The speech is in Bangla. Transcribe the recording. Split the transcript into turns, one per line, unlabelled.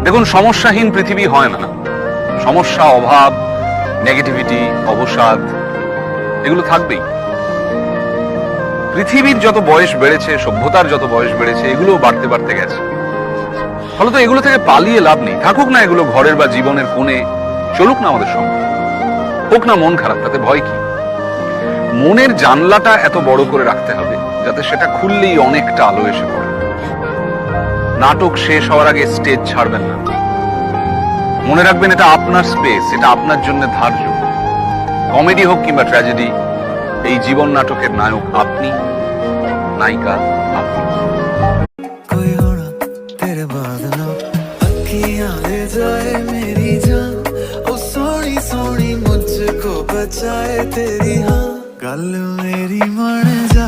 দেখুন, সমস্যাহীন পৃথিবী হয় না। সমস্যা, অভাব, নেগেটিভিটি, অবসাদ এগুলো থাকবেই। পৃথিবীর যত বয়স বেড়েছে, সভ্যতার যত বয়স বেড়েছে, এগুলো বাড়তে বাড়তে গেছে। ফলত এগুলো থেকে পালিয়ে লাভ নেই। থাকুক না এগুলো ঘরের বা জীবনের কোণে, চলুক না আমাদের সঙ্গে। হোক না মন খারাপ, তাতে ভয় কি? মনের জানলাটা এত বড় করে রাখতে হবে যাতে সেটা খুললেই অনেকটা আলো এসে পড়ে। নাটক শেষ হওয়ার আগে স্টেজ ছাড়বেন না। মনে রাখবেন, এটা আপনার স্পেস, এটা আপনার জন্য ধার্য। কমেডি হোক কিংবা ট্র্যাজেডি, এই জীবন নাটকের নায়ক আপনি, নায়িকা আপনি।
कोई होना तेरे बाद ना अखियां ले जाए मेरी जान, ओ सोनी सोनी मुझको बचाए तेरी हाँ, गल मेरी मान जा।